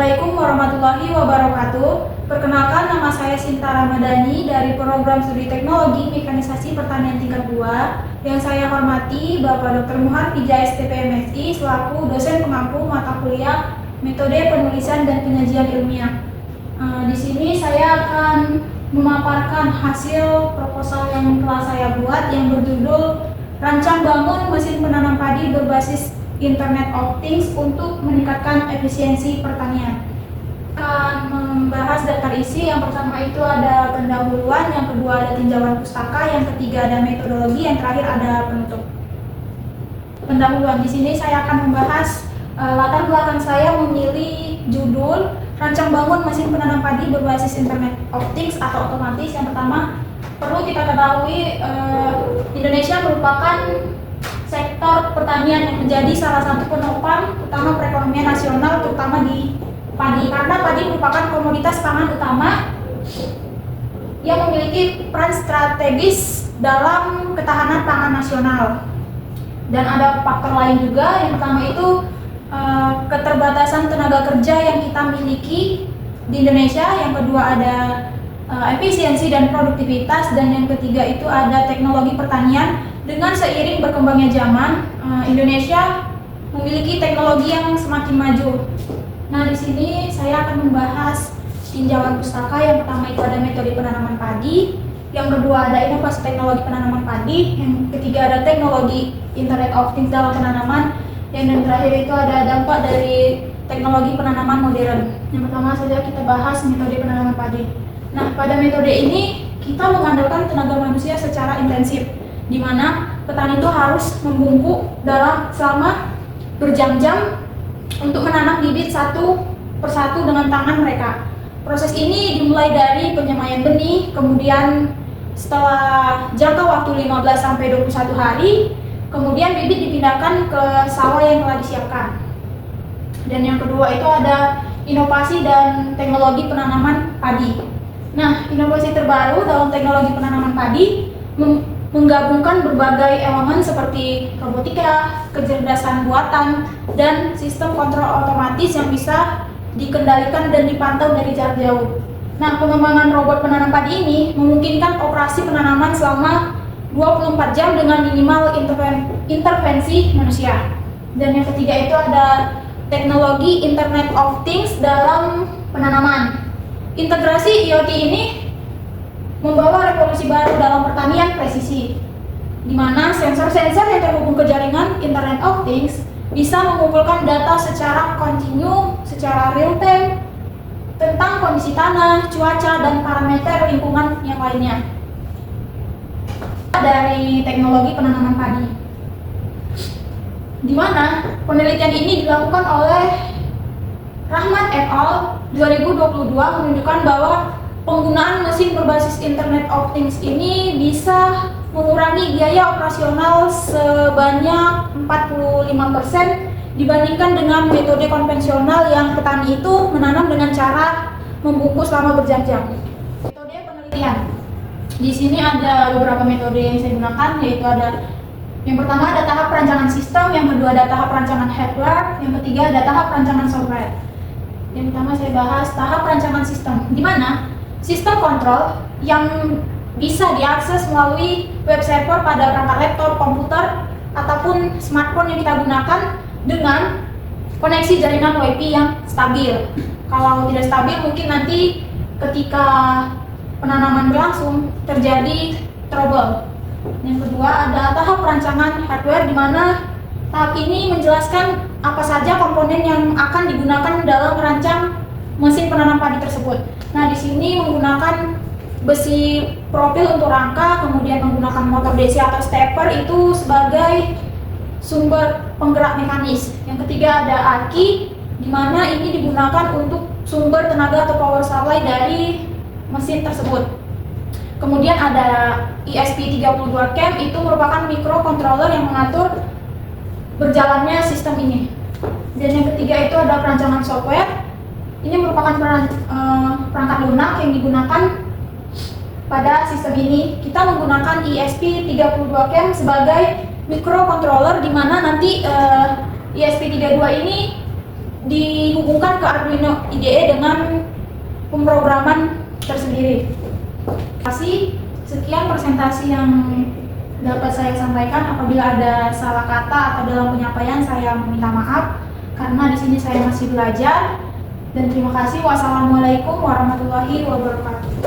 Assalamualaikum warahmatullahi wabarakatuh. Perkenalkan, nama saya Sinta Ramadhani dari Program Studi Teknologi Mekanisasi Pertanian tingkat 2. Yang saya hormati Bapak Dr. Muhar Pija STP MSI selaku dosen pengampu mata kuliah Metode Penulisan dan Penyajian Ilmiah. Di sini saya akan memaparkan hasil proposal yang telah saya buat yang berjudul Rancang Bangun Mesin Penanam Padi Berbasis Internet of Things untuk meningkatkan efisiensi pertanian. Akan membahas daftar isi. Yang pertama itu ada pendahuluan, yang kedua ada tinjauan pustaka, yang ketiga ada metodologi, yang terakhir ada penutup. Pendahuluan, di sini saya akan membahas latar belakang saya memilih judul Rancang Bangun Mesin Penanam Padi Berbasis Internet of Things atau otomatis. Yang pertama, perlu kita ketahui Indonesia merupakan sektor pertanian yang menjadi salah satu penopang utama perekonomian nasional, terutama di padi, karena padi merupakan komoditas pangan utama yang memiliki peran strategis dalam ketahanan pangan nasional. Dan ada faktor lain juga. Yang pertama itu keterbatasan tenaga kerja yang kita miliki di Indonesia. Yang kedua ada efisiensi dan produktivitas, dan yang ketiga itu ada teknologi pertanian. Dengan seiring berkembangnya zaman, Indonesia memiliki teknologi yang semakin maju. Nah, di sini saya akan membahas tinjauan pustaka. Yang pertama itu ada metode penanaman padi, yang kedua ada inovasi teknologi penanaman padi, yang ketiga ada teknologi Internet of Things dalam penanaman, yang terakhir itu ada dampak dari teknologi penanaman modern. Yang pertama saja kita bahas metode penanaman padi. Nah, pada metode ini kita mengandalkan tenaga manusia secara intensif, di mana petani itu harus membungkuk selama berjam-jam untuk menanam bibit satu persatu dengan tangan mereka. Proses ini dimulai dari penyemaian benih, kemudian setelah jangka waktu 15-21 hari, kemudian bibit dipindahkan ke sawah yang telah disiapkan. Dan yang kedua itu ada inovasi dan teknologi penanaman padi. Nah, inovasi terbaru dalam teknologi penanaman padi menggabungkan berbagai elemen seperti robotika, kecerdasan buatan, dan sistem kontrol otomatis yang bisa dikendalikan dan dipantau dari jarak jauh. Nah, pengembangan robot penanam padi ini memungkinkan operasi penanaman selama 24 jam dengan minimal intervensi manusia. Dan yang ketiga itu ada teknologi Internet of Things dalam penanaman. Integrasi IoT ini membawa revolusi baru dalam pertanian presisi, di mana sensor-sensor yang terhubung ke jaringan Internet of Things bisa mengumpulkan data secara kontinu, secara real time tentang kondisi tanah, cuaca, dan parameter lingkungan yang lainnya. Dari teknologi penanaman padi, di mana penelitian ini dilakukan oleh Rahman et al. 2022 menunjukkan bahwa penggunaan mesin berbasis Internet of Things ini bisa mengurangi biaya operasional sebanyak 45% dibandingkan dengan metode konvensional yang petani itu menanam dengan cara membungkus selama berjam-jam. Metode penelitian. Di sini ada beberapa metode yang saya gunakan, yaitu ada yang pertama ada tahap perancangan sistem, yang kedua ada tahap perancangan hardware, yang ketiga ada tahap perancangan software. Yang pertama saya bahas tahap perancangan sistem, di mana sistem kontrol yang bisa diakses melalui web server pada perangkat laptop, komputer, ataupun smartphone yang kita gunakan dengan koneksi jaringan WiFi yang stabil. Kalau tidak stabil, mungkin nanti ketika penanaman berlangsung terjadi trouble. Yang kedua ada tahap perancangan hardware, di mana tahap ini menjelaskan apa saja komponen yang akan digunakan dalam merancang mesin penanam padi tersebut. Nah, di sini menggunakan besi profil untuk rangka, kemudian menggunakan motor DC atau stepper itu sebagai sumber penggerak mekanis. Yang ketiga ada aki, di mana ini digunakan untuk sumber tenaga atau power supply dari mesin tersebut. Kemudian ada ESP32CAM, itu merupakan microcontroller yang mengatur berjalannya sistem ini. Dan yang ketiga itu ada perancangan software. Ini merupakan perangkat lunak yang digunakan pada sistem ini. Kita menggunakan ESP32CAM sebagai microcontroller, di mana nanti ESP32 ini dihubungkan ke Arduino IDE dengan pemrograman tersendiri. Sekian presentasi yang dapat saya sampaikan. Apabila ada salah kata atau dalam penyampaian, saya meminta maaf karena di sini saya masih belajar. Dan terima kasih. Wassalamualaikum warahmatullahi wabarakatuh.